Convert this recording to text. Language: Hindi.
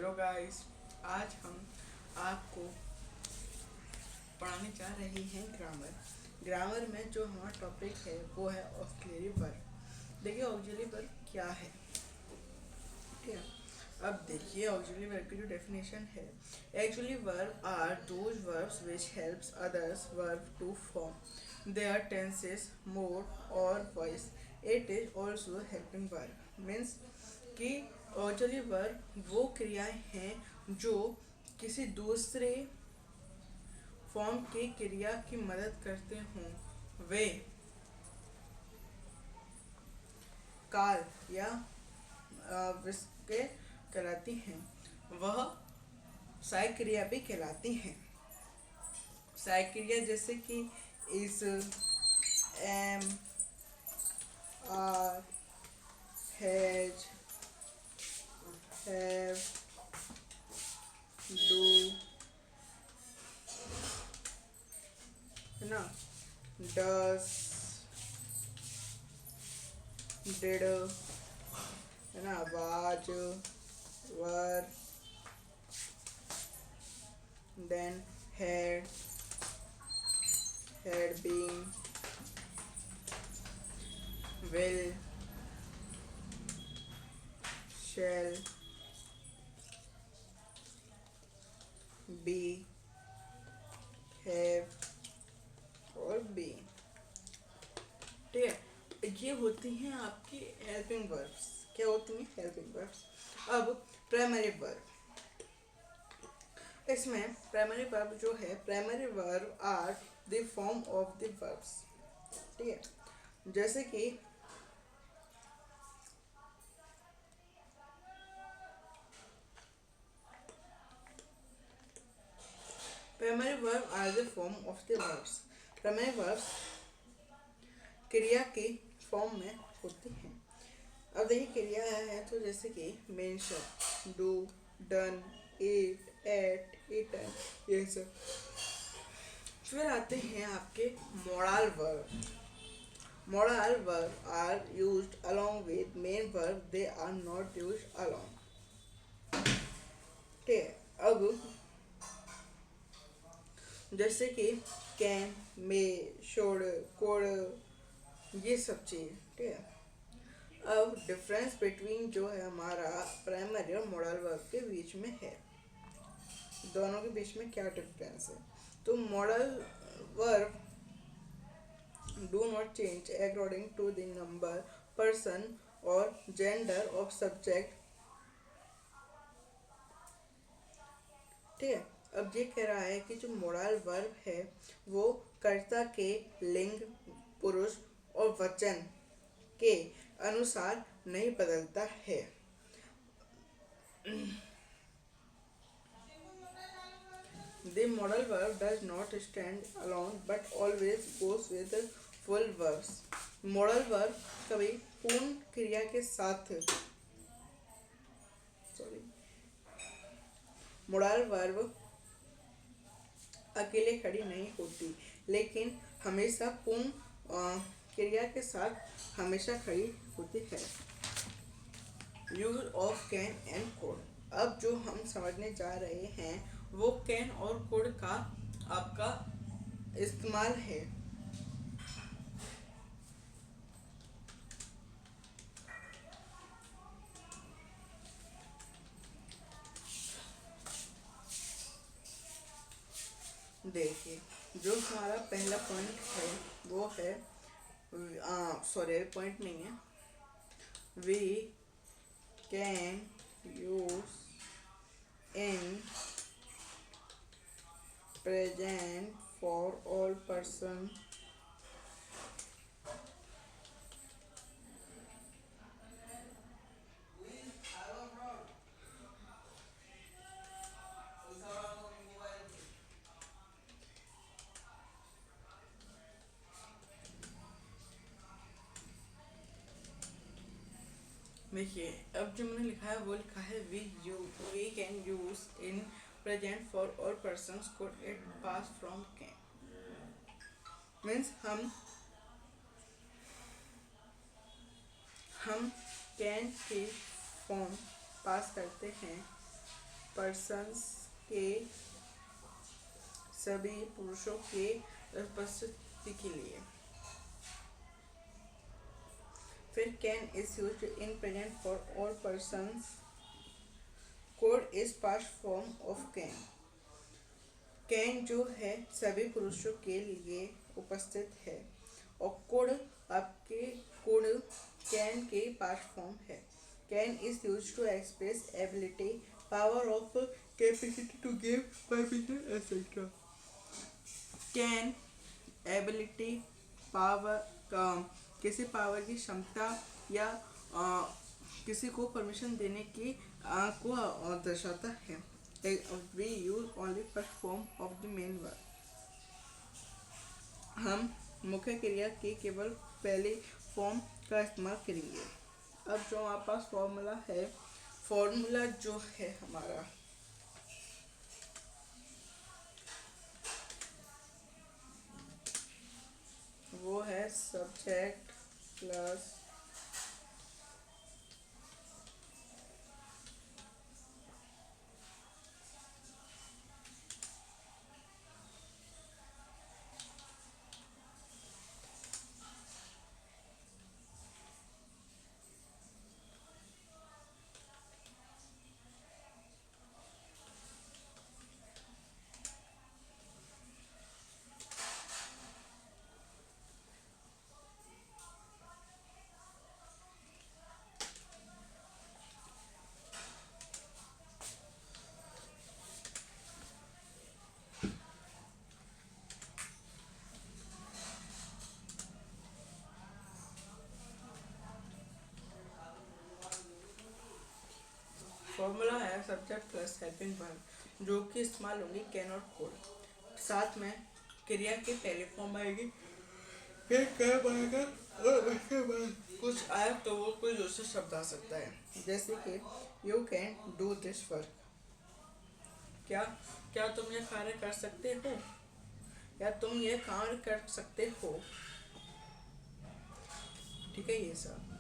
Hello guys. आज हम आपको पढ़ाने जा रहे हैं ग्रामर। ग्रामर में जो हमारा टॉपिक है वो है ऑक्सिलरी वर्ब। देखिए ऑक्सिलरी वर्ब क्या है, ठीक है। अब देखिए ऑक्सिलरी वर्ब की जो डेफिनेशन है, actually verb are those verbs which helps others verb to form their tenses mode और voice. It is also helping verb means कि ऑक्सिलरी वर्ब वो क्रियाएं हैं जो किसी दूसरे फॉर्म की क्रिया की मदद करते हों। वे काल या विस्के कहलाती हैं। वह सहायक क्रिया भी कहलाती हैं। सहायक क्रिया जैसे कि is, am, are, has, have, do, है ना, डस, डिड, है ना, was, were, then had, had been, will, shall, be, have और be। ठीक है, ये होती हैं आपकी हेल्पिंग वर्ब्स। क्या होती हैं? Helping verbs. अब प्राइमरी वर्ब, इसमें प्राइमरी वर्ब जो है, primary verb are the form of the verbs. ठीक है, जैसे कि primary verb are the form of the verbs. Primary verbs क्रिया के फॉर्म में होती हैं। अब देखिए क्रिया है तो जैसे कि mention, do, done, eat, ate, eaten, ये सब। फिर आते हैं आपके modal verb. Modal verb are used along with main verb, they are not used along. ठीक है, अब जैसे कि कैन, मे, शुड, कुड, ये सब चीज। ठीक है, अब डिफरेंस बिटवीन जो है हमारा प्राइमरी और मॉडल वर्ब के बीच में है, दोनों के बीच में क्या डिफरेंस है। तो modal verb do not change according to the number, person और जेंडर ऑफ सब्जेक्ट। ठीक है, अब ये कह रहा है कि जो मॉडल वर्ब है वो कर्ता के लिंग, पुरुष और वचन के अनुसार नहीं बदलता है। The modal verb does not stand alone but always goes with the full verbs. Modal verb कभी पूर्ण क्रिया के साथ, सॉरी, modal verb अकेले खड़ी नहीं होती लेकिन हमेशा पूर्ण क्रिया के साथ हमेशा खड़ी होती है। Use of can and code. अब जो हम समझने जा रहे हैं वो कैन और कोड का आपका इस्तेमाल है। देखिए जो हमारा पहला पॉइंट है वो है, सॉरी पॉइंट नहीं है, we can use in present for all person देखिए अब जो मैंने लिखा है वो लिखा है we can use in present for all person could it past from can. Means हम कैन के फॉर्म पास करते हैं पर्सन्स के सभी पुरुषों के उपस्थिति के लिए। फिर can is used in present for all persons. Code is past form of can. Can जो है सभी पुरुषों के लिए उपस्थित है और कुड आपके कुड कैन के पास्ट फॉर्म है। Can is used to express ability, power of, capacity to give permission etcetera. Can ability, power, किसी पावर की क्षमता या किसी को परमिशन देने की को दर्शाता है। We use only first form of the main verb. हम मुख्य क्रिया की केवल पहली फॉर्म का इस्तेमाल करेंगे। अब जो हमारे पास फॉर्मूला है, फॉर्मूला जो है हमारा वो है सब्जेक्ट प्लस फॉर्मूला है सब्जेक्ट प्लस हेल्पिंग वर्ब, जो कि इस्तेमाल होंगी कैन और कुड। साथ में क्रिया की पहली फॉर्म आएगी, फिर कैन आएगा और उसके बाद कुछ आए तो वो कोई दूसरा शब्द आ सकता है, जैसे कि you can do this work. क्या क्या तुम ये कार्य कर सकते हो, या तुम ये कार्य कर सकते हो। ठीक है, ये सब